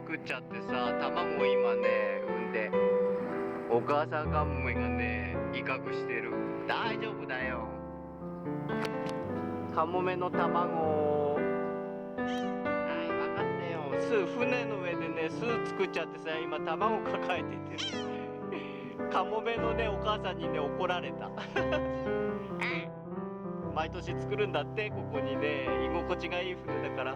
作っちゃってさ、卵を今ね産んで、お母さんカモメがね威嚇してる。大丈夫だよ、カモメの卵。はい、分かったよ。船の上でね巣作っちゃってさ、今卵抱えててねカモメのねお母さんにね怒られた毎年作るんだって、ここにね居心地がいい船だから